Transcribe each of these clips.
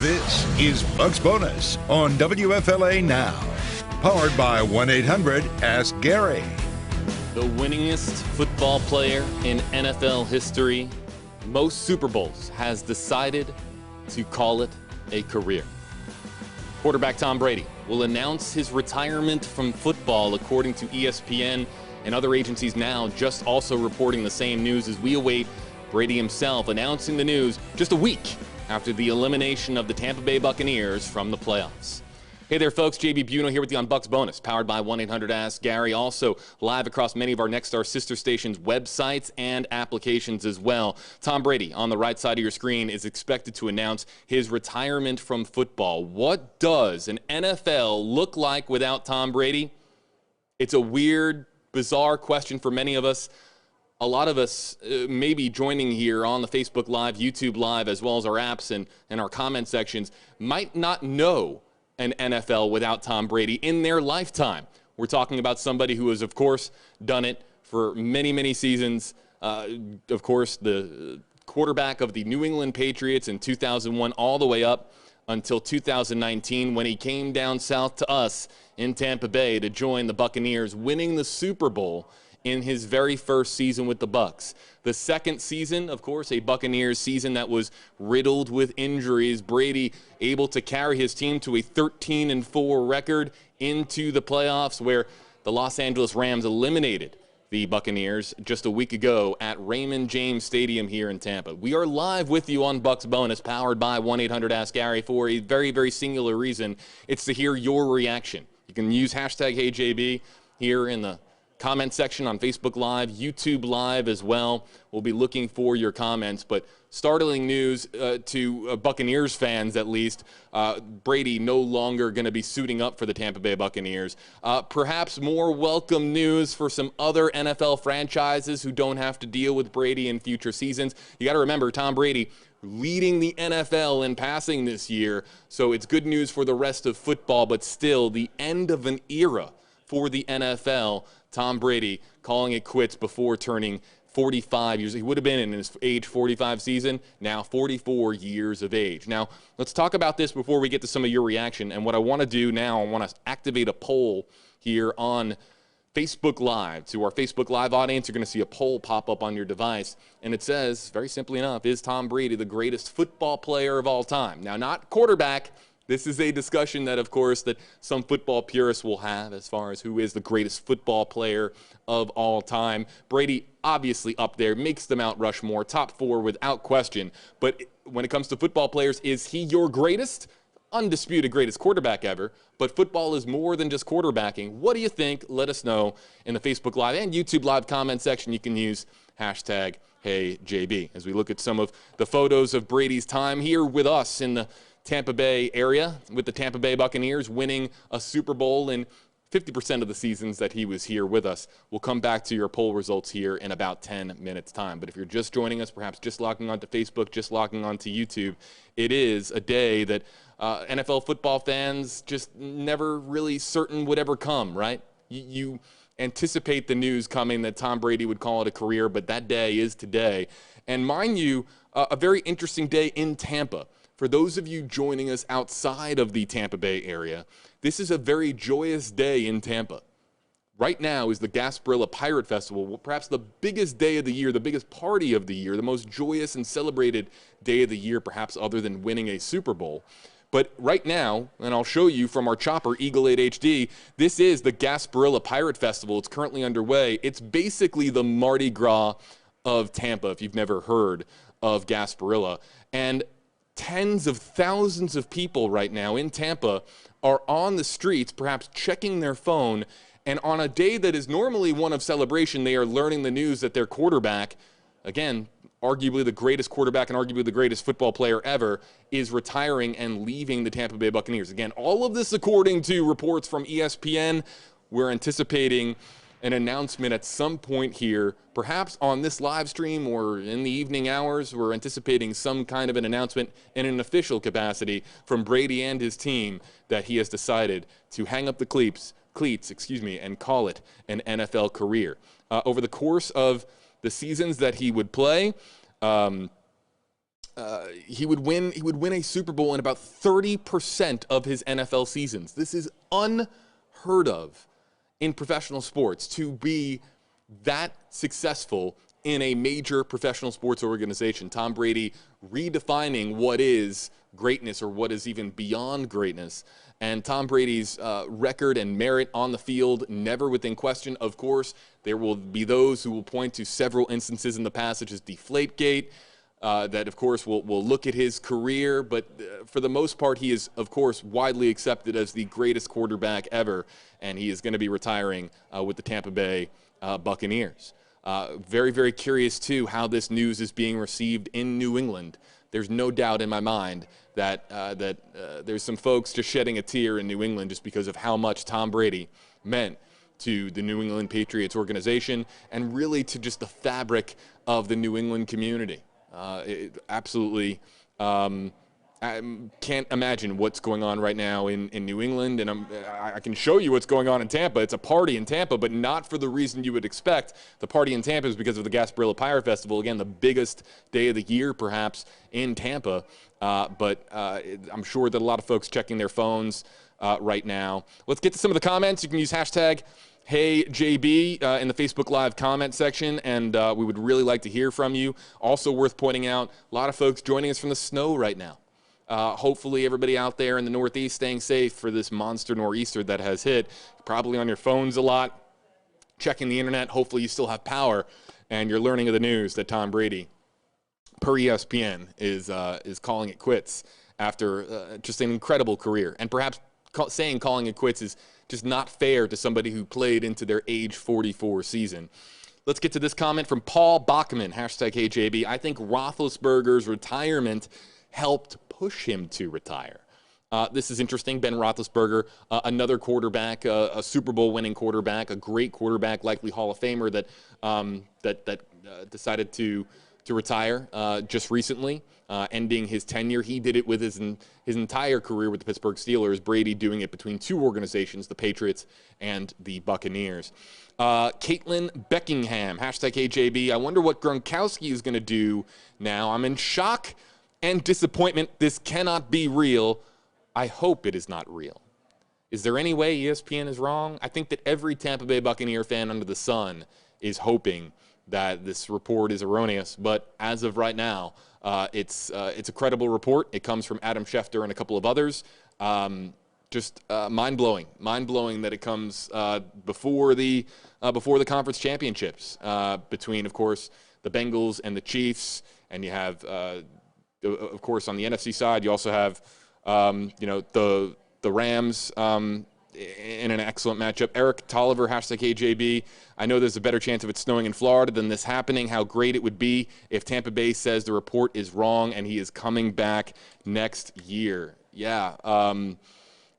This is Bucs Bonus on WFLA Now, powered by 1-800-ASK-GARY. The winningest football player in NFL history, most Super Bowls, has decided to call it a career. Quarterback Tom Brady will announce his retirement from football, according to ESPN and other agencies now just also reporting the same news as we await Brady himself announcing the news just a week after the elimination of the Tampa Bay Buccaneers from the playoffs. Hey there, folks. JB Buno here with you on Bucs Bonus, powered by 1-800-ASK-GARY. Also live across many of our Nexstar sister stations' websites and applications as well. Tom Brady, on the right side of your screen, is expected to announce his retirement from football. What does an NFL look like without Tom Brady? It's a weird, bizarre question for many of us. A lot of us may be joining here on the Facebook Live, YouTube Live, as well as our apps and our comment sections, might not know an NFL without Tom Brady in their lifetime. We're talking about somebody who has, of course, done it for many, many seasons. Of course, the quarterback of the New England Patriots in 2001 all the way up until 2019 when he came down south to us in Tampa Bay to join the Buccaneers, winning the Super Bowl in his very first season with the Bucs. The second season, of course, a Buccaneers season that was riddled with injuries. Brady able to carry his team to a 13-4 record into the playoffs, where the Los Angeles Rams eliminated the Buccaneers just a week ago at Raymond James Stadium here in Tampa. We are live with you on Bucs Bonus, powered by 1-800-ASK-GARY, for a very, very singular reason. It's to hear your reaction. You can use hashtag HeyJB here in the comment section on Facebook Live, YouTube Live as well. We'll be looking for your comments. But startling news to Buccaneers fans, at least. Brady no longer going to be suiting up for the Tampa Bay Buccaneers. Perhaps more welcome news for some other NFL franchises who don't have to deal with Brady in future seasons. You got to remember, Tom Brady leading the NFL in passing this year. So it's good news for the rest of football, but still the end of an era for the NFL. Tom Brady calling it quits before turning 45 years. He would have been in his age 45 season, now 44 years of age. Now, let's talk about this before we get to some of your reaction. And what I want to do now, I want to activate a poll here on Facebook Live. To our Facebook Live audience, you're going to see a poll pop up on your device. And it says, very simply enough, is Tom Brady the greatest football player of all time? Now, not quarterback. This is a discussion that, of course, that some football purists will have as far as who is the greatest football player of all time. Brady, obviously up there, makes the Mount Rushmore, top 4 without question. But when it comes to football players, is he your greatest? Undisputed greatest quarterback ever. But football is more than just quarterbacking. What do you think? Let us know in the Facebook Live and YouTube Live comment section. You can use hashtag HeyJB as we look at some of the photos of Brady's time here with us in the Tampa Bay area with the Tampa Bay Buccaneers, winning a Super Bowl in 50% of the seasons that he was here with us. We'll come back to your poll results here in about 10 minutes time. But if you're just joining us, perhaps just logging onto Facebook, just logging onto YouTube, it is a day that NFL football fans just never really certain would ever come, right? You anticipate the news coming that Tom Brady would call it a career, but that day is today. And mind you, a very interesting day in Tampa. For those of you joining us outside of the Tampa Bay area, this is a very joyous day in Tampa. Right now is the Gasparilla Pirate Festival, perhaps the biggest day of the year, the biggest party of the year, the most joyous and celebrated day of the year, perhaps other than winning a Super Bowl. But right now, and I'll show you from our chopper, Eagle 8 HD, this is the Gasparilla Pirate Festival. It's currently underway. It's basically the Mardi Gras of Tampa, if you've never heard of Gasparilla. And tens of thousands of people right now in Tampa are on the streets, perhaps checking their phone, and on a day that is normally one of celebration, they are learning the news that their quarterback, again, arguably the greatest quarterback and arguably the greatest football player ever, is retiring and leaving the Tampa Bay Buccaneers. Again, all of this according to reports from ESPN. We're anticipating an announcement at some point here, perhaps on this live stream or in the evening hours. We're anticipating some kind of an announcement in an official capacity from Brady and his team that he has decided to hang up the cleats, and call it an NFL career. Over the course of the seasons that he would play, he would win a Super Bowl in about 30% of his NFL seasons. This is unheard of in professional sports, to be that successful in a major professional sports organization. Tom Brady redefining what is greatness, or what is even beyond greatness. And Tom Brady's record and merit on the field, never within question. Of course, there will be those who will point to several instances in the past, such as Deflategate, that, of course, will look at his career. But for the most part, he is, of course, widely accepted as the greatest quarterback ever, and he is going to be retiring with the Tampa Bay Buccaneers. Very, very curious, too, how this news is being received in New England. There's no doubt in my mind that there's some folks just shedding a tear in New England just because of how much Tom Brady meant to the New England Patriots organization, and really to just the fabric of the New England community. Absolutely. I can't imagine what's going on right now in New England, and I can show you what's going on in Tampa. It's a party in Tampa, but not for the reason you would expect. The party in Tampa is because of the Gasparilla Pyre Festival, again, the biggest day of the year perhaps in Tampa, but I'm sure that a lot of folks checking their phones right now. Let's get to some of the comments. You can use hashtag HeyJB in the Facebook Live comment section, and we would really like to hear from you. Also worth pointing out, a lot of folks joining us from the snow right now. Hopefully everybody out there in the Northeast staying safe for this monster nor'easter that has hit. Probably on your phones a lot, checking the internet. Hopefully you still have power, and you're learning of the news that Tom Brady, per ESPN, is calling it quits after just an incredible career. And perhaps saying calling it quits is just not fair to somebody who played into their age 44 season. Let's get to this comment from Paul Bachman, hashtag HeyJB. I think Roethlisberger's retirement helped push him to retire. This is interesting. Ben Roethlisberger, another quarterback, a Super Bowl winning quarterback, a great quarterback, likely Hall of Famer that decided to retire just recently, ending his tenure. He did it with his entire career with the Pittsburgh Steelers. Brady doing it between two organizations, the Patriots and the Buccaneers. Caitlin Beckingham, hashtag HeyJB. I wonder what Gronkowski is going to do now. I'm in shock and disappointment. This cannot be real. I hope it is not real. Is there any way ESPN is wrong? I think that every Tampa Bay Buccaneer fan under the sun is hoping that this report is erroneous. But as of right now, it's a credible report. It comes from Adam Schefter and a couple of others. Just mind-blowing that it comes before the conference championships between, of course, the Bengals and the Chiefs. And you have, of course, on the NFC side, you also have, the Rams in an excellent matchup. Eric Tolliver, hashtag HeyJB. I know there's a better chance of it snowing in Florida than this happening. How great it would be if Tampa Bay says the report is wrong and he is coming back next year. Yeah.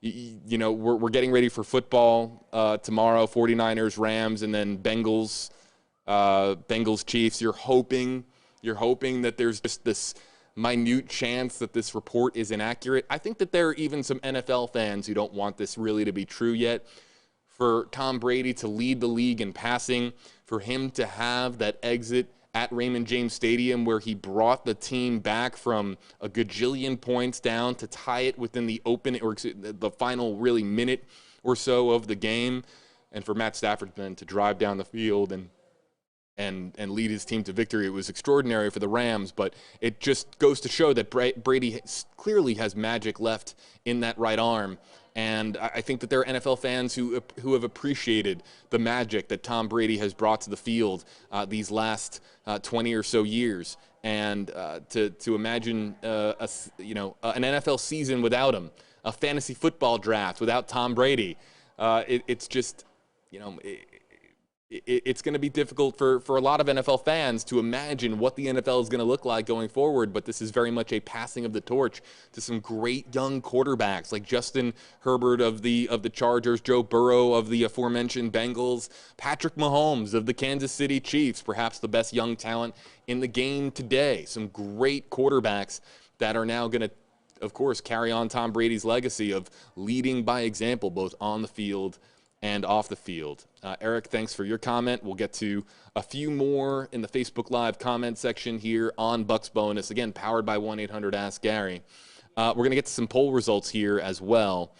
We're getting ready for football tomorrow. 49ers, Rams, and then Bengals, Chiefs. You're hoping that there's just this minute chance that this report is inaccurate. I think that there are even some NFL fans who don't want this really to be true yet. For Tom Brady to lead the league in passing, for him to have that exit at Raymond James Stadium where he brought the team back from a gajillion points down to tie it within the the final really minute or so of the game, and for Matt Stafford then to drive down the field and lead his team to victory. It was extraordinary for the Rams, but it just goes to show that Brady clearly has magic left in that right arm. And I think that there are NFL fans who have appreciated the magic that Tom Brady has brought to the field these last 20 or so years. And to imagine an NFL season without him, a fantasy football draft without Tom Brady, it's just, it's going to be difficult for a lot of NFL fans to imagine what the NFL is going to look like going forward, but this is very much a passing of the torch to some great young quarterbacks like Justin Herbert of the Chargers, Joe Burrow of the aforementioned Bengals, Patrick Mahomes of the Kansas City Chiefs, perhaps the best young talent in the game today. Some great quarterbacks that are now going to, of course, carry on Tom Brady's legacy of leading by example both on the field and off the field. Eric, thanks for your comment. We'll get to a few more in the Facebook Live comment section here on Bucs Bonus. Again, powered by 1-800-ASK-GARY. We're going to get to some poll results here as well.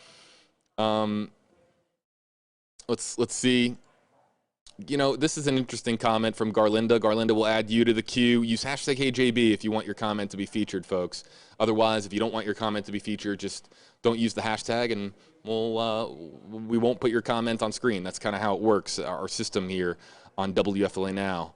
Let's see. You know, this is an interesting comment from Garlinda. Garlinda will add you to the queue. Use hashtag HJB if you want your comment to be featured, folks. Otherwise, if you don't want your comment to be featured, just don't use the hashtag, and we won't put your comment on screen. That's kind of how it works, our system here on WFLA Now.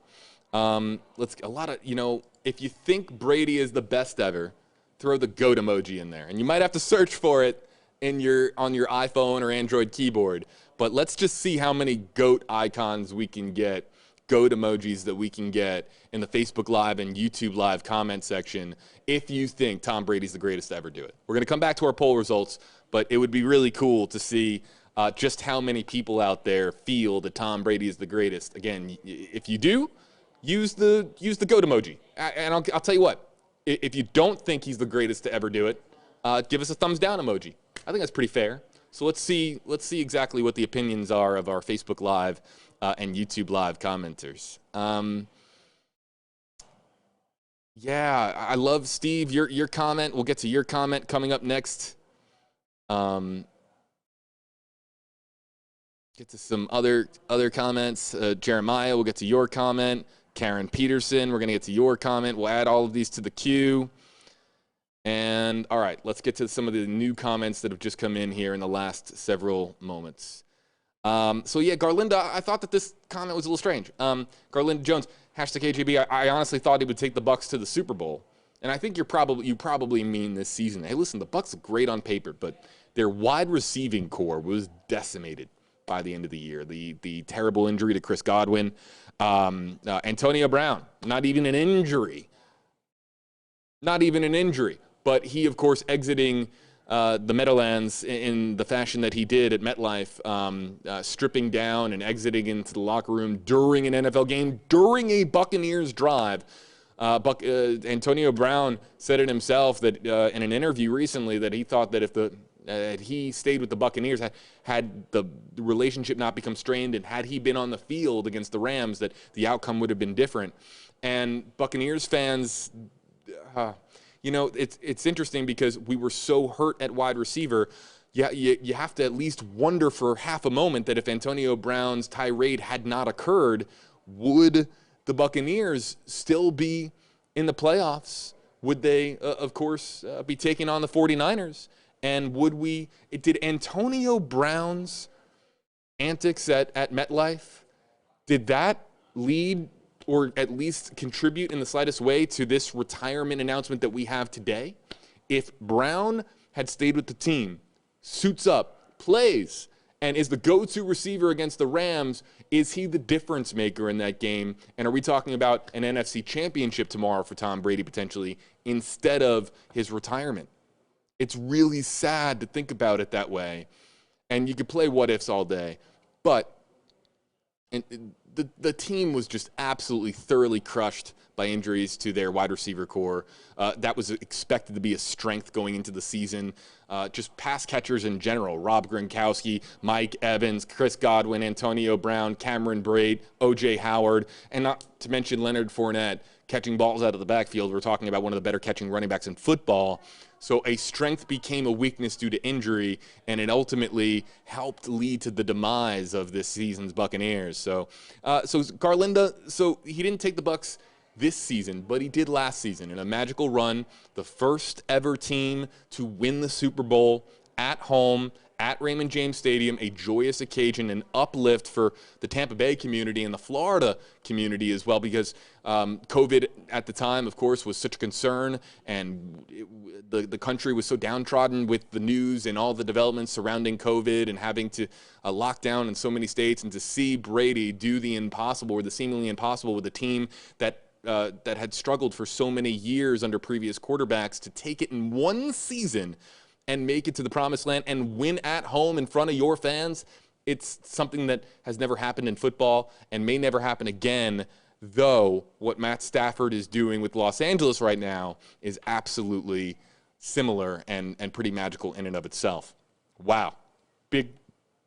If you think Brady is the best ever, throw the GOAT emoji in there. And you might have to search for it on your iPhone or Android keyboard. But let's just see how many GOAT icons we can get, GOAT emojis that we can get in the Facebook Live and YouTube Live comment section if you think Tom Brady's the greatest to ever do it. We're going to come back to our poll results, but it would be really cool to see just how many people out there feel that Tom Brady is the greatest. Again, if you do, use the GOAT emoji. And I'll tell you what, if you don't think he's the greatest to ever do it, give us a thumbs down emoji. I think that's pretty fair. So let's see exactly what the opinions are of our Facebook Live and YouTube Live commenters. Yeah, I love, Steve, your comment. We'll get to your comment coming up next. Get to some other comments. Jeremiah, we'll get to your comment. Karen Peterson, we're going to get to your comment. We'll add all of these to the queue. And all right, let's get to some of the new comments that have just come in here in the last several moments. So yeah, Garlinda, I thought that this comment was a little strange. Garlinda Jones, hashtag KJB, I honestly thought he would take the Bucs to the Super Bowl. And I think you probably mean this season. Hey, listen, the Bucs are great on paper, but their wide receiving core was decimated by the end of the year. The terrible injury to Chris Godwin. Antonio Brown, not even an injury. But he, of course, exiting the Meadowlands in the fashion that he did at MetLife, stripping down and exiting into the locker room during an NFL game, during a Buccaneers drive. Antonio Brown said it himself that in an interview recently that he thought that if he stayed with the Buccaneers, had the relationship not become strained, and had he been on the field against the Rams, that the outcome would have been different. And Buccaneers fans... it's interesting because we were so hurt at wide receiver. You have to at least wonder for half a moment that if Antonio Brown's tirade had not occurred, would the Buccaneers still be in the playoffs? Would they, of course, be taking on the 49ers? And did Antonio Brown's antics at MetLife, did that lead or at least contribute in the slightest way to this retirement announcement that we have today? If Brown had stayed with the team, suits up, plays, and is the go-to receiver against the Rams, is he the difference maker in that game? And are we talking about an NFC championship tomorrow for Tom Brady potentially instead of his retirement? It's really sad to think about it that way. And you could play what-ifs all day, but the team was just absolutely thoroughly crushed by injuries to their wide receiver core. That was expected to be a strength going into the season. Just pass catchers in general, Rob Gronkowski, Mike Evans, Chris Godwin, Antonio Brown, Cameron Brate, O.J. Howard, and not to mention Leonard Fournette catching balls out of the backfield. We're talking about one of the better catching running backs in football. So a strength became a weakness due to injury, and it ultimately helped lead to the demise of this season's Buccaneers. So Garlinda, so he didn't take the Bucs this season, but he did last season in a magical run, the first ever team to win the Super Bowl at home, at Raymond James Stadium, a joyous occasion, an uplift for the Tampa Bay community and the Florida community as well, because COVID at the time, of course, was such a concern, and the country was so downtrodden with the news and all the developments surrounding COVID and having to lock down in so many states, and to see Brady do the impossible, or the seemingly impossible, with a team that had struggled for so many years under previous quarterbacks, to take it in one season and make it to the promised land and win at home in front of your fans. It's something that has never happened in football and may never happen again, though what Matt Stafford is doing with Los Angeles right now is absolutely similar and pretty magical in and of itself. Wow. Big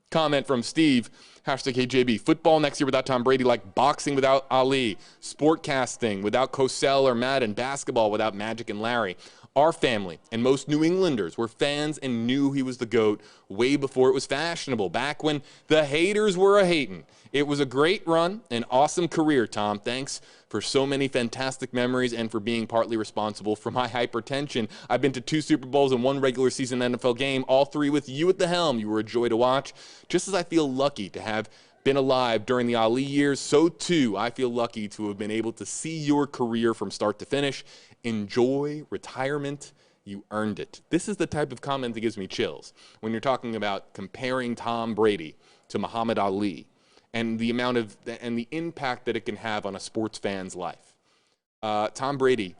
Comment from Steve, #KJB. Football next year without Tom Brady, like boxing without Ali, sportcasting without Cosell or Madden, basketball without Magic and Larry. Our family and most New Englanders were fans and knew he was the GOAT way before it was fashionable, back when the haters were a-hating. It was a great run, an awesome career, Tom. Thanks for so many fantastic memories and for being partly responsible for my hypertension. I've been to 2 Super Bowls and 1 regular season NFL game, all 3 with you at the helm. You were a joy to watch. Just as I feel lucky to have been alive during the Ali years, so too I feel lucky to have been able to see your career from start to finish. Enjoy retirement. You earned it. This is the type of comment that gives me chills when you're talking about comparing Tom Brady to Muhammad Ali and the amount of and the impact that it can have on a sports fan's life. Tom Brady,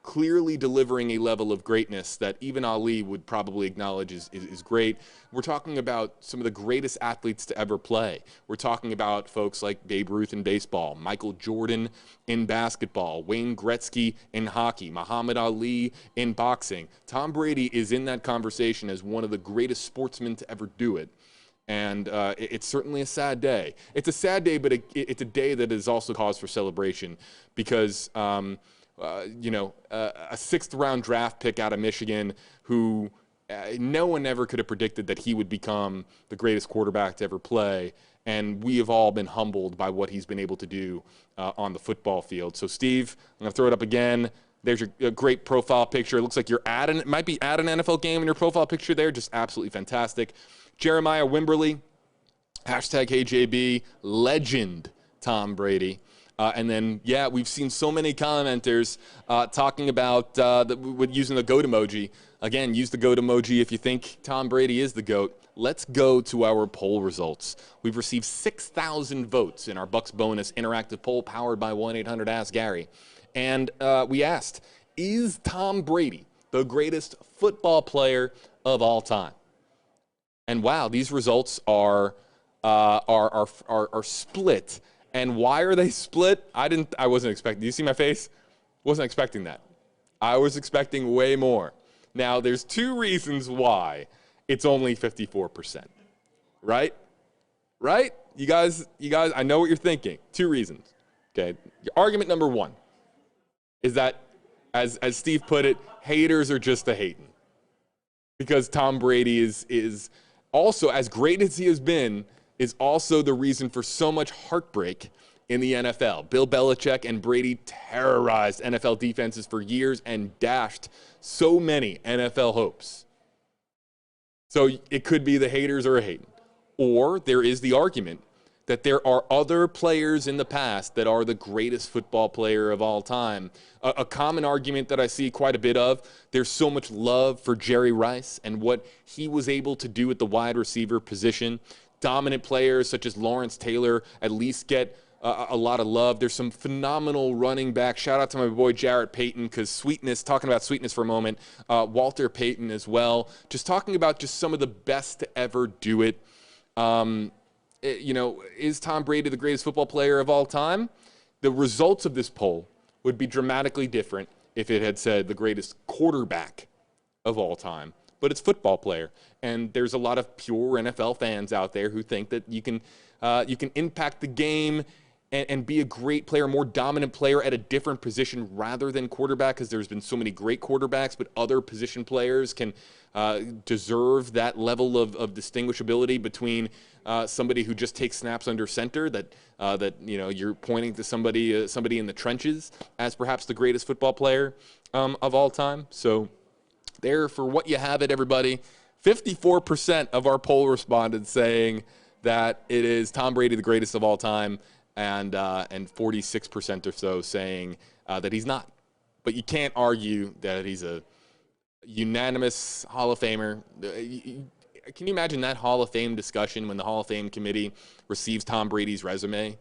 clearly delivering a level of greatness that even Ali would probably acknowledge is great. We're talking about some of the greatest athletes to ever play. We're talking about folks like Babe Ruth in baseball, Michael Jordan in basketball, Wayne Gretzky in hockey, Muhammad Ali in boxing. Tom Brady is in that conversation as one of the greatest sportsmen to ever do it. And it's certainly a sad day. It's a sad day, but it's a day that is also cause for celebration because a 6th-round draft pick out of Michigan who no one ever could have predicted that he would become the greatest quarterback to ever play. And we have all been humbled by what he's been able to do on the football field. So, Steve, I'm going to throw it up again. There's your great profile picture. It looks like you're might be at an NFL game in your profile picture there. Just absolutely fantastic. Jeremiah Wimberly, #KJB, legend Tom Brady. And then, we've seen so many commenters talking about using the GOAT emoji. Again, use the GOAT emoji if you think Tom Brady is the GOAT. Let's go to our poll results. We've received 6,000 votes in our Bucs bonus interactive poll powered by 1-800-ASK-GARY. And we asked, is Tom Brady the greatest football player of all time? And wow, these results are split. And why are they split? I wasn't expecting. Do you see my face? Wasn't expecting that. I was expecting way more. Now, there's 2 reasons why it's only 54%. Right? Right? You guys, I know what you're thinking. 2 reasons. Okay. Argument number 1 is that, as Steve put it, haters are just a hating. Because Tom Brady is also, as great as he has been, is also the reason for so much heartbreak in the NFL. Bill Belichick and Brady terrorized NFL defenses for years and dashed so many NFL hopes. So it could be the haters are a hating. Or there is the argument that there are other players in the past that are the greatest football player of all time. A common argument that I see quite a bit of, there's so much love for Jerry Rice and what he was able to do at the wide receiver position. Dominant players such as Lawrence Taylor at least get a lot of love. There's some phenomenal running backs. Shout out to my boy Jarrett Payton, because talking about sweetness for a moment, Walter Payton as well. Just talking about just some of the best to ever do it. Is Tom Brady the greatest football player of all time? The results of this poll would be dramatically different if it had said the greatest quarterback of all time. But it's football player. And there's a lot of pure NFL fans out there who think that you can impact the game and be a great player, more dominant player at a different position rather than quarterback, because there's been so many great quarterbacks, but other position players can deserve that level of distinguishability between somebody who just takes snaps under center, that you're pointing to somebody in the trenches as perhaps the greatest football player of all time. So there, for what you have it, everybody, 54% of our poll responded saying that it is Tom Brady the greatest of all time, and 46% or so saying that he's not. But you can't argue that he's a unanimous Hall of Famer. Can you imagine that Hall of Fame discussion when the Hall of Fame committee receives Tom Brady's resume?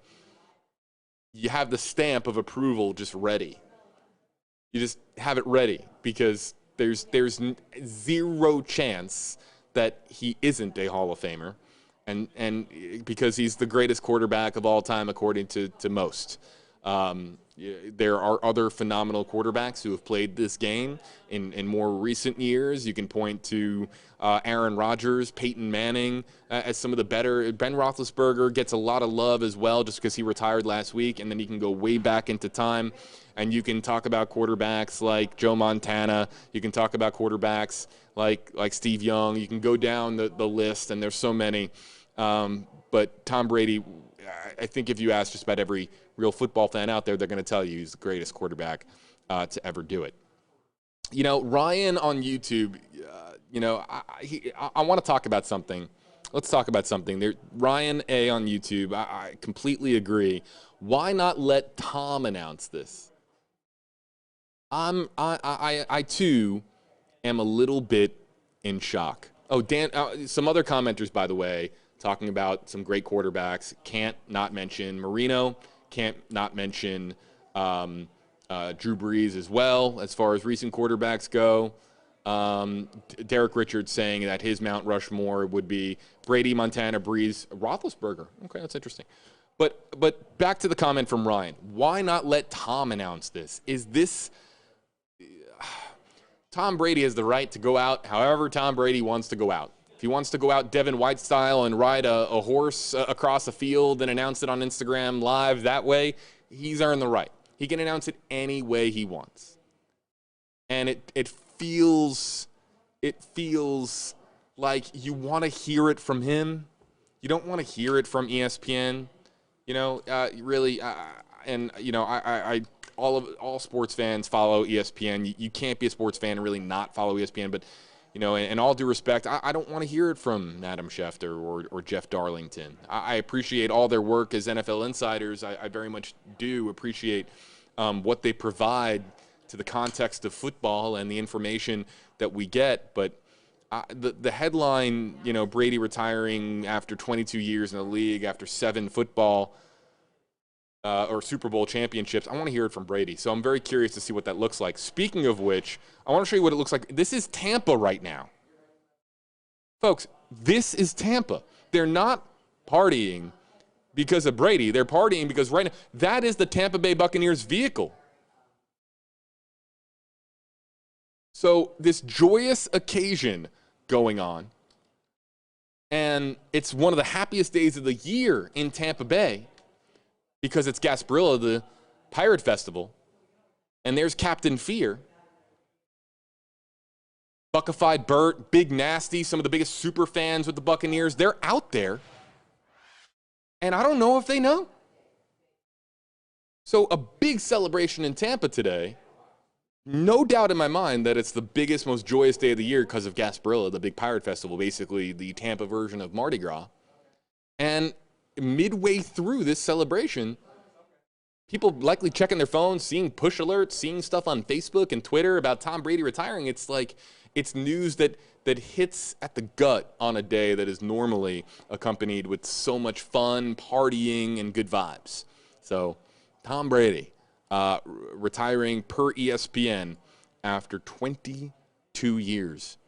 You have the stamp of approval just ready. You just have it ready, because there's zero chance that he isn't a Hall of Famer, and because he's the greatest quarterback of all time according to most. There are other phenomenal quarterbacks who have played this game in more recent years. You can point to Aaron Rodgers, Peyton Manning as some of the better. Ben Roethlisberger gets a lot of love as well just because he retired last week, and then you can go way back into time, and you can talk about quarterbacks like Joe Montana. You can talk about quarterbacks like Steve Young. You can go down the list, and there's so many. But Tom Brady, I think if you ask just about every real football fan out there, they're going to tell you he's the greatest quarterback to ever do it. Ryan on YouTube, I want to talk about something. Let's talk about something. Ryan A on YouTube, I completely agree. Why not let Tom announce this? I too am a little bit in shock. Oh, Dan, some other commenters, by the way, talking about some great quarterbacks. Can't not mention Marino. Can't not mention Drew Brees as well, as far as recent quarterbacks go. Derek Richards saying that his Mount Rushmore would be Brady, Montana, Brees, Roethlisberger. Okay, that's interesting. But back to the comment from Ryan. Why not let Tom announce this? Is this... Tom Brady has the right to go out however Tom Brady wants to go out. If he wants to go out Devin White style and ride a horse across a field and announce it on Instagram live that way, he's earned the right. He can announce it any way he wants. And it feels like you want to hear it from him. You don't want to hear it from ESPN. Really, all sports fans follow ESPN. You can't be a sports fan and really not follow ESPN, but in all due respect, I don't want to hear it from Adam Schefter or Jeff Darlington. I appreciate all their work as NFL insiders. I very much do appreciate what they provide to the context of football and the information that we get. But the headline, Brady retiring after 22 years in the league, after 7 football or Super Bowl championships, I want to hear it from Brady. So I'm very curious to see what that looks like. Speaking of which, I want to show you what it looks like. This is Tampa right now. Folks, this is Tampa. They're not partying because of Brady. They're partying because right now, that is the Tampa Bay Buccaneers vehicle. So this joyous occasion going on, and it's one of the happiest days of the year in Tampa Bay, because it's Gasparilla, the Pirate Festival, and there's Captain Fear. Buckified Bert, Big Nasty, some of the biggest super fans with the Buccaneers, they're out there, and I don't know if they know. So a big celebration in Tampa today. No doubt in my mind that it's the biggest, most joyous day of the year because of Gasparilla, the big Pirate Festival, basically the Tampa version of Mardi Gras. And midway through this celebration, people likely checking their phones, seeing push alerts, seeing stuff on Facebook and Twitter about Tom Brady retiring. It's like it's news that hits at the gut on a day that is normally accompanied with so much fun, partying, and good vibes. So Tom Brady retiring per ESPN after 22 years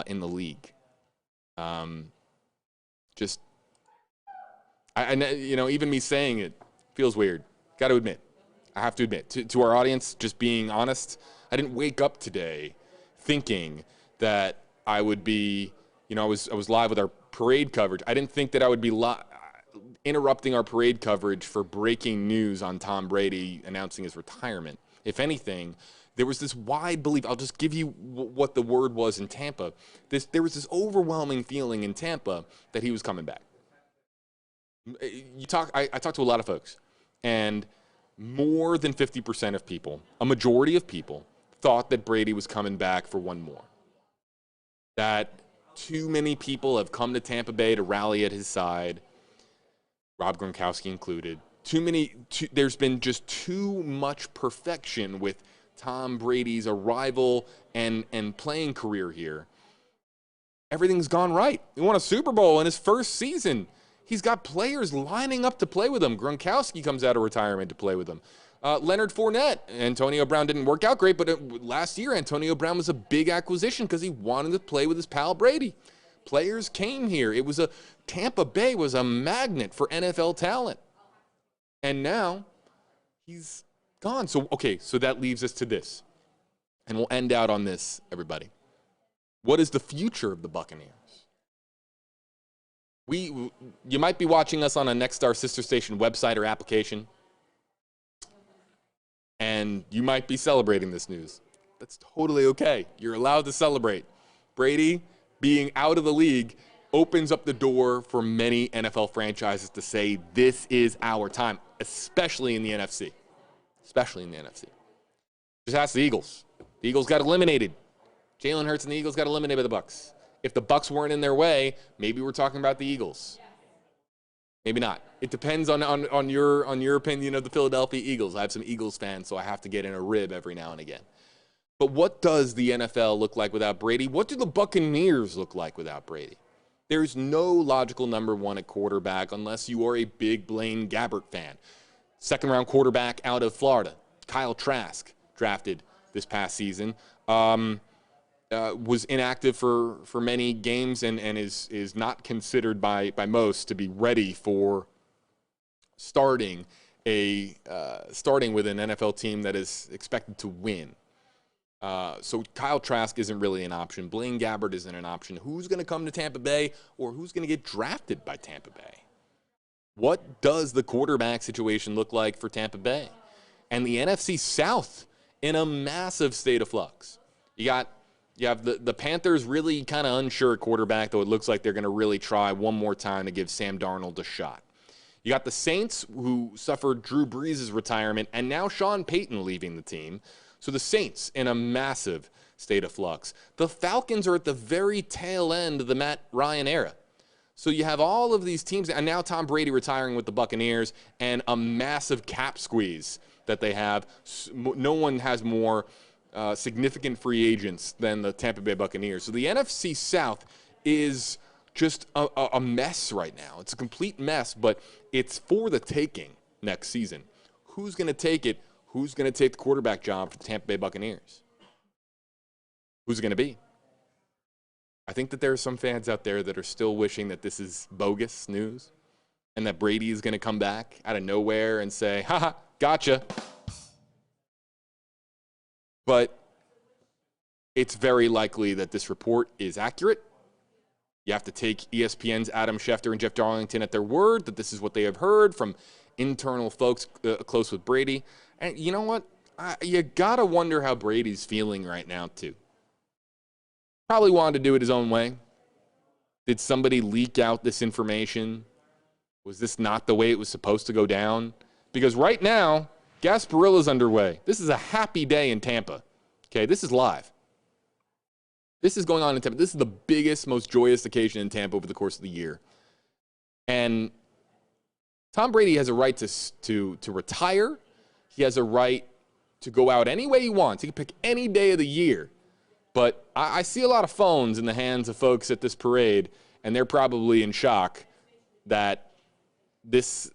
in the league. Even me saying it feels weird. Got to admit. I have to admit. To our audience, just being honest, I didn't wake up today thinking that I would be, I was live with our parade coverage. I didn't think that I would be interrupting our parade coverage for breaking news on Tom Brady announcing his retirement. If anything, there was this wide belief. I'll just give you what the word was in Tampa. There was this overwhelming feeling in Tampa that he was coming back. I talked to a lot of folks, and more than 50% of people, a majority of people, thought that Brady was coming back for one more. That too many people have come to Tampa Bay to rally at his side, Rob Gronkowski included. There's been just too much perfection with Tom Brady's arrival and playing career here. Everything's gone right. He won a Super Bowl in his first season. He's got players lining up to play with him. Gronkowski comes out of retirement to play with him. Leonard Fournette. Antonio Brown didn't work out great, but last year Antonio Brown was a big acquisition because he wanted to play with his pal Brady. Players came here. Tampa Bay was a magnet for NFL talent. And now he's Gone. So, okay, so that leaves us to this. And we'll end out on this, everybody. What is the future of the Buccaneers? You might be watching us on a Nexstar sister station website or application, and you might be celebrating this news. That's totally okay. You're allowed to celebrate. Brady being out of the league opens up the door for many NFL franchises to say, this is our time, especially in the NFC. Especially in the NFC. Just ask the Eagles. The Eagles got eliminated. Jalen Hurts and the Eagles got eliminated by the Bucs. If the Bucs weren't in their way, maybe we're talking about the Eagles. Maybe not. It depends on your opinion of the Philadelphia Eagles. I have some Eagles fans, so I have to get in a rib every now and again. But what does the NFL look like without Brady? What do the Buccaneers look like without Brady? There's no logical number one at quarterback unless you are a big Blaine Gabbert fan. Second-round quarterback out of Florida, Kyle Trask, drafted this past season. Was inactive for many games and is not considered by most to be ready for starting with an NFL team that is expected to win. So Kyle Trask isn't really an option. Blaine Gabbert isn't an option. Who's going to come to Tampa Bay or who's going to get drafted by Tampa Bay? What does the quarterback situation look like for Tampa Bay? And the NFC South in a massive state of flux. You have the Panthers really kind of unsure at quarterback, though it looks like they're going to really try one more time to give Sam Darnold a shot. You got the Saints, who suffered Drew Brees' retirement, and now Sean Payton leaving the team. So the Saints in a massive state of flux. The Falcons are at the very tail end of the Matt Ryan era. So you have all of these teams, and now Tom Brady retiring with the Buccaneers, and a massive cap squeeze that they have. No one has more significant free agents than the Tampa Bay Buccaneers. So the NFC South is just a mess right now. It's a complete mess, but it's for the taking next season. Who's going to take it? Who's going to take the quarterback job for the Tampa Bay Buccaneers? Who's it going to be? I think that there are some fans out there that are still wishing that this is bogus news and that Brady is going to come back out of nowhere and say, haha, gotcha. But it's very likely that this report is accurate. You have to take ESPN's Adam Schefter and Jeff Darlington at their word that this is what they have heard from internal folks close with Brady. And you know what? You got to wonder how Brady's feeling right now, too. Probably wanted to do it his own way. Did somebody leak out this information? Was this not the way it was supposed to go down? Because right now, Gasparilla's underway. This is a happy day in Tampa. Okay, this is live. This is going on in Tampa. This is the biggest, most joyous occasion in Tampa over the course of the year. And Tom Brady has a right to retire. He has a right to go out any way he wants. He can pick any day of the year. But I see a lot of phones in the hands of folks at this parade, and they're probably in shock that this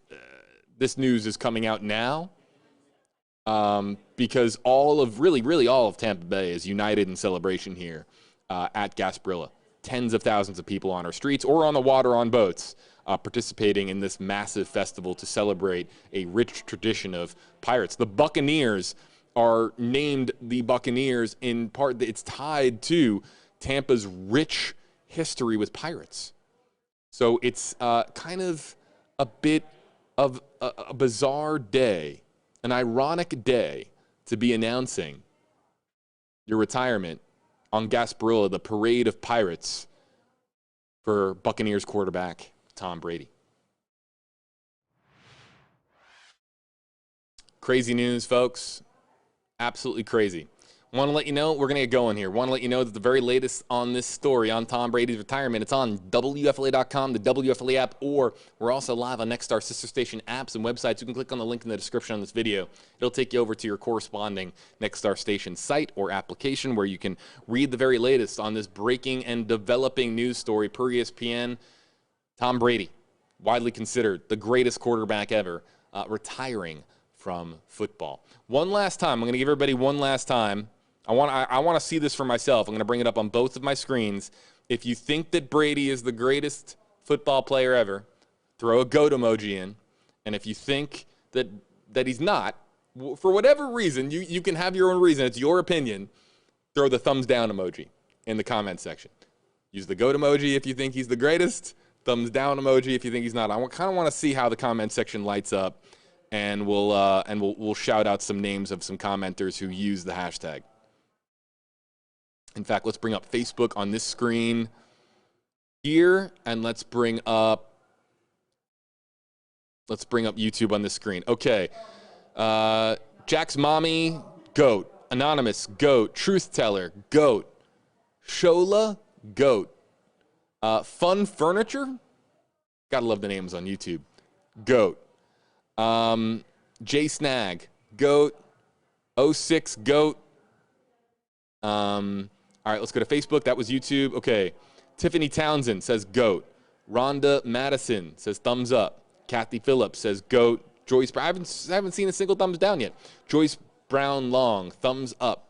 news is coming out now. Because really all of Tampa Bay is united in celebration here at Gasparilla. Tens of thousands of people on our streets or on the water on boats participating in this massive festival to celebrate a rich tradition of pirates. The Buccaneers are named the Buccaneers in part. It's tied to Tampa's rich history with pirates. So it's kind of a bit of a bizarre day, an ironic day to be announcing your retirement on Gasparilla, the parade of pirates for Buccaneers quarterback Tom Brady. Crazy news, folks. Absolutely crazy. Want to let you know, we're going to get going here. Want to let you know that the very latest on this story on Tom Brady's retirement, it's on WFLA.com, the WFLA app, or we're also live on Nexstar sister station apps and websites. You can click on the link in the description on this video. It'll take you over to your corresponding Nexstar station site or application where you can read the very latest on this breaking and developing news story per ESPN. Tom Brady, widely considered the greatest quarterback ever, retiring from football. One last time, I'm going to give everybody one last time. I want to see this for myself. I'm going to bring it up on both of my screens. If you think that Brady is the greatest football player ever, throw a goat emoji in. And if you think that he's not, for whatever reason, you can have your own reason. It's your opinion. Throw the thumbs down emoji in the comment section. Use the goat emoji if you think he's the greatest. Thumbs down emoji if you think he's not. I kind of want to see how the comment section lights up, and we'll shout out some names of some commenters who use the hashtag. In fact, let's bring up Facebook on this screen here, and let's bring up YouTube on this screen. Okay. Jack's mommy, goat. Anonymous, goat. Truth teller, goat. Shola, goat. Fun furniture, gotta love the names on YouTube. Goat. J Snag, goat. 06 goat. All right, let's go to Facebook. That was YouTube. Okay. Tiffany Townsend says goat. Rhonda Madison says thumbs up. Kathy Phillips says goat. Joyce, I haven't seen a single thumbs down yet. Joyce Brown Long, thumbs up.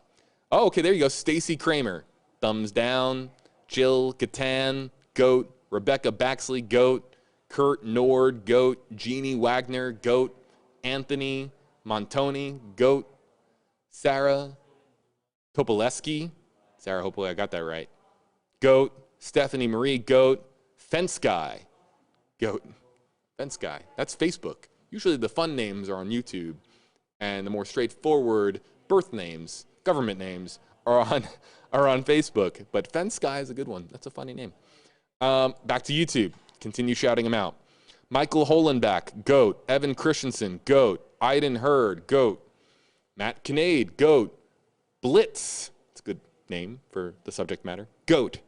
Oh, okay, there you go. Stacy Kramer, thumbs down. Jill Gatan, goat. Rebecca Baxley, goat. Kurt Nord, goat. Jeannie Wagner, goat. Anthony Montoni, goat. Sarah Topoleski, hopefully I got that right. Goat. Stephanie Marie, goat. Fence Guy, goat. Fence Guy, that's Facebook. Usually the fun names are on YouTube, and the more straightforward birth names, government names, are on Facebook. But Fence Guy is a good one. That's a funny name. Back to YouTube. Continue shouting them out. Michael Holenback, goat. Evan Christensen, goat. Iden Hurd, goat. Matt Kinnaid, goat. Blitz, it's a good name for the subject matter. Goat.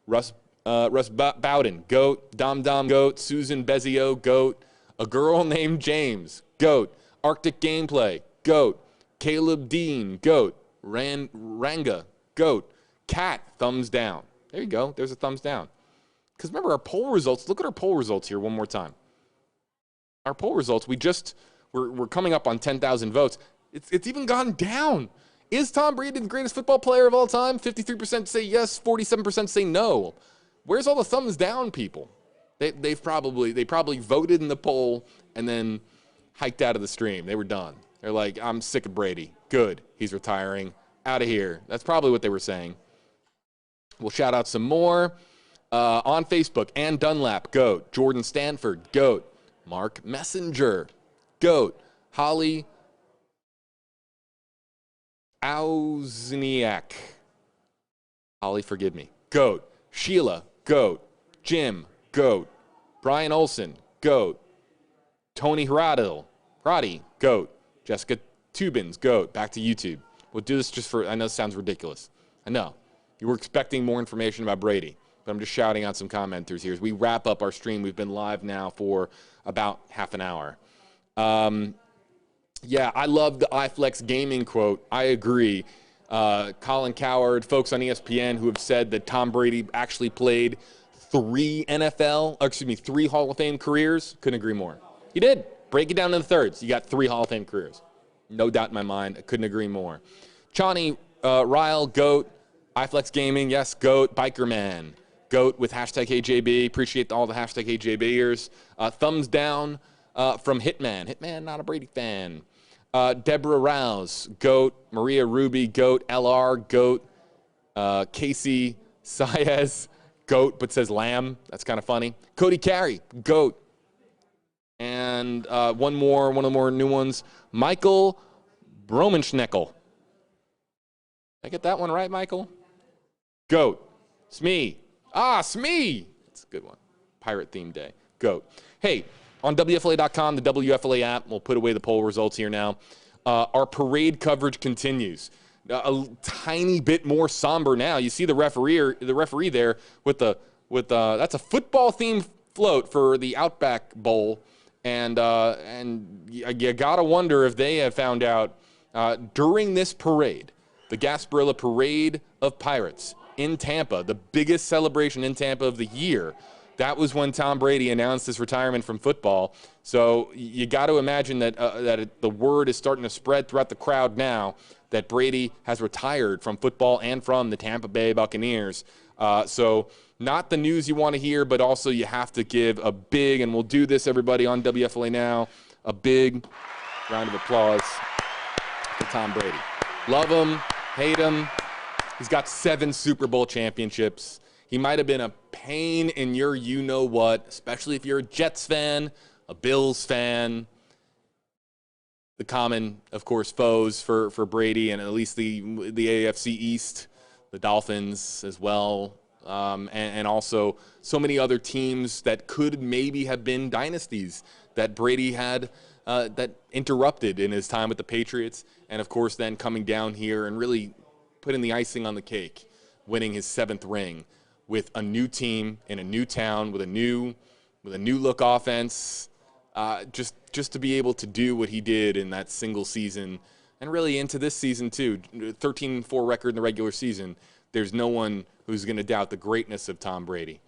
Russ Bowden, goat. Dom goat. Susan Bezio, goat. A girl named James, goat. Arctic Gameplay, goat. Caleb Dean, goat. Ranga, goat. Cat, thumbs down. There you go. There's a thumbs down. Because remember our poll results. Look at our poll results here one more time. Our poll results, we're coming up on 10,000 votes. It's even gone down. Is Tom Brady the greatest football player of all time? 53% say yes, 47% say no. Where's all the thumbs down people? They probably voted in the poll and then hiked out of the stream. They were done. They're like, I'm sick of Brady. Good. He's retiring. Out of here. That's probably what they were saying. We'll shout out some more. On Facebook, Ann Dunlap, goat. Jordan Stanford, goat. Mark Messenger, goat. Holly Auzniak. Holly, forgive me. Goat. Sheila, goat. Jim, goat. Brian Olson, goat. Tony Roddy, goat. Jessica Tubins, goat. Back to YouTube. We'll do this just for, I know it sounds ridiculous. I know. You were expecting more information about Brady, but I'm just shouting out some commenters here as we wrap up our stream. We've been live now for about half an hour. Yeah, I love the iFlex Gaming quote. I agree. Colin Cowherd, folks on ESPN who have said that Tom Brady actually played three Hall of Fame careers. Couldn't agree more. He did. Break it down into the thirds. You got 3 Hall of Fame careers. No doubt in my mind. I couldn't agree more. Chani Ryle, GOAT. iFlex Gaming, yes, GOAT. Biker Man, GOAT with hashtag HJB. Appreciate all the hashtag HJBers. Thumbs down from Hitman. Hitman, not a Brady fan. Deborah Rouse, GOAT. Maria Ruby, GOAT. LR, GOAT. Casey Saez, GOAT, but says Lamb. That's kind of funny. Cody Carey, GOAT. And one of the more new ones. Michael Bromenschneckel. Did I get that one right, Michael? GOAT. Smee. Smee. That's a good one. Pirate theme day. GOAT. Hey, on WFLA.com, the WFLA app, we'll put away the poll results here now. Our parade coverage continues. A tiny bit more somber now. You see the referee there with that's a football themed float for the Outback Bowl, and you gotta wonder if they have found out during this parade, the Gasparilla Parade of Pirates in Tampa, the biggest celebration in Tampa of the year. That was when Tom Brady announced his retirement from football. So you got to imagine that the word is starting to spread throughout the crowd now that Brady has retired from football and from the Tampa Bay Buccaneers. So not the news you want to hear, but also you have to give a big, and we'll do this, everybody, on WFLA now, a big round of applause to Tom Brady. Love him, hate him. He's got 7 Super Bowl championships. He might have been a pain in your you-know-what, especially if you're a Jets fan, a Bills fan. The common, of course, foes for Brady and at least the AFC East, the Dolphins as well, and also so many other teams that could maybe have been dynasties that Brady had that interrupted in his time with the Patriots, and of course then coming down here and really putting the icing on the cake, winning his 7th ring with a new team in a new town with a new look offense. Just to be able to do what he did in that single season and really into this season too, 13-4 record in the regular season. There's no one who's going to doubt the greatness of Tom Brady.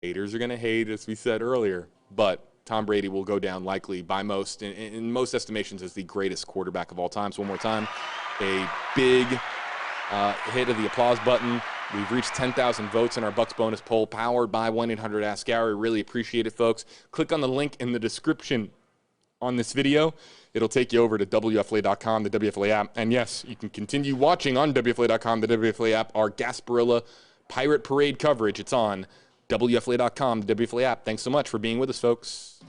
Haters are going to hate, as we said earlier, but Tom Brady will go down likely by most, in most estimations, as the greatest quarterback of all time. So one more time, a big hit of the applause button. We've reached 10,000 votes in our Bucs bonus poll, powered by 1-800-ASK-GARY. Really appreciate it, folks. Click on the link in the description on this video. It'll take you over to WFLA.com, the WFLA app. And yes, you can continue watching on WFLA.com, the WFLA app, our Gasparilla Pirate Parade coverage. It's on WFLA.com, the WFLA app. Thanks so much for being with us, folks.